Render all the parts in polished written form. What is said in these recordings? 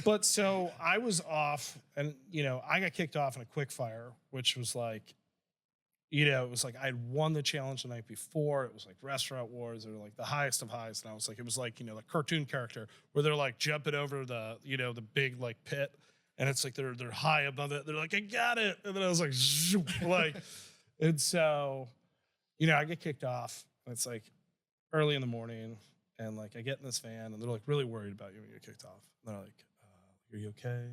But so I was off, and I got kicked off in a quick fire, which was like, it was like I'd won the challenge the night before. It was like Restaurant Wars, or like the highest of highs, and I was like, it was like the cartoon character where they're like jumping over the the big like pit, and it's like they're high above it. They're like, I got it, and then I was like, zoop, like, and so I get kicked off, and it's like early in the morning, and like I get in this van, and they're like really worried about you when you get kicked off. And they're like, "Are you okay?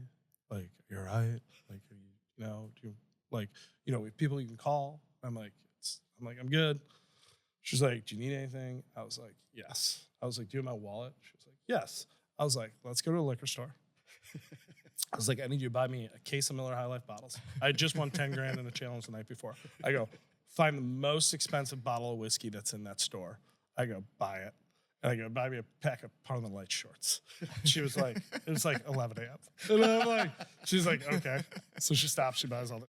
Like, you're all right? Like, are you, do you like, we have people you can call?" I'm like, I'm good. She's like, "Do you need anything?" I was like, "Yes." I was like, "Do you have my wallet?" She was like, "Yes." I was like, "Let's go to a liquor store." I was like, "I need you to buy me a case of Miller High Life bottles." I had just won 10 grand in a challenge the night before. I go, "Find the most expensive bottle of whiskey that's in that store." I go, "Buy it." And I go, "Buy me a pack of Parliament Light shorts." She was like, it was like 11 a.m. And I'm like, she's like, "Okay." So she stops, she buys all the.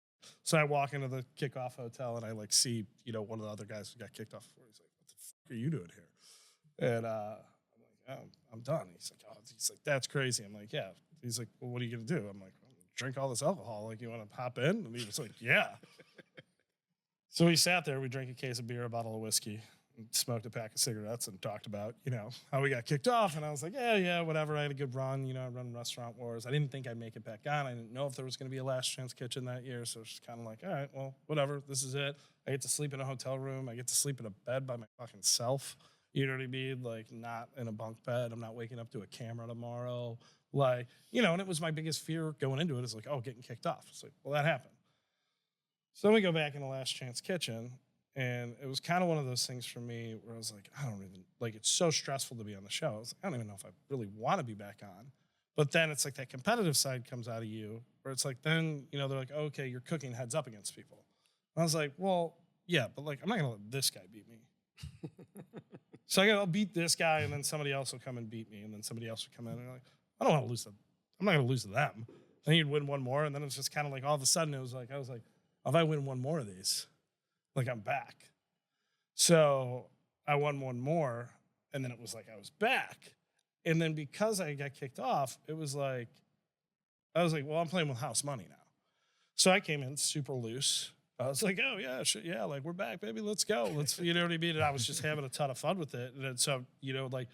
So I walk into the kickoff hotel, and I like see, one of the other guys who got kicked off before. He's like, "What the fuck are you doing here?" And I'm like, "Oh, I'm done." He's like, "That's crazy." I'm like, "Yeah." He's like, "Well, what are you gonna do?" I'm like, "Well, drink all this alcohol. Like, you want to hop in?" And he was like, "Yeah." So we sat there. We drank a case of beer, a bottle of whiskey, and smoked a pack of cigarettes, and talked about, how we got kicked off. And I was like, yeah, whatever. I had a good run. I run Restaurant Wars. I didn't think I'd make it back on. I didn't know if there was going to be a Last Chance Kitchen that year. So it's just kind of like, all right, well, whatever. This is it. I get to sleep in a hotel room. I get to sleep in a bed by my fucking self. You know what I mean? Like, not in a bunk bed. I'm not waking up to a camera tomorrow. Like, and it was my biggest fear going into it is like, oh, getting kicked off. It's like, well, that happened. So then we go back in the Last Chance Kitchen, and it was kind of one of those things for me where I was like, I don't even, like, it's so stressful to be on the show. I was like, I don't even know if I really want to be back on. But then it's like that competitive side comes out of you, where it's like, then, they're like, oh, okay, you're cooking heads up against people. And I was like, well, yeah, but like, I'm not going to let this guy beat me. So I'll beat this guy, and then somebody else will come and beat me, and then somebody else will come in, and like, I don't want to lose to, I'm not going to lose to them. Then you'd win one more, and then it's just kind of like all of a sudden I was like, if I win one more of these, like, I'm back. So I won one more, and then it was like I was back. And then because I got kicked off, it was like, I was like, well, I'm playing with house money now. So I came in super loose. I was like, oh, yeah, shit, yeah, like, we're back, baby, let's go. Let's, you know what I mean? And I was just having a ton of fun with it. And so, like,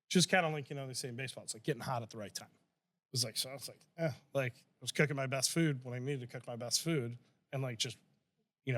just kind of like, they say in baseball, it's like getting hot at the right time. It was like, so I was like, like, I was cooking my best food when I needed to cook my best food, and like just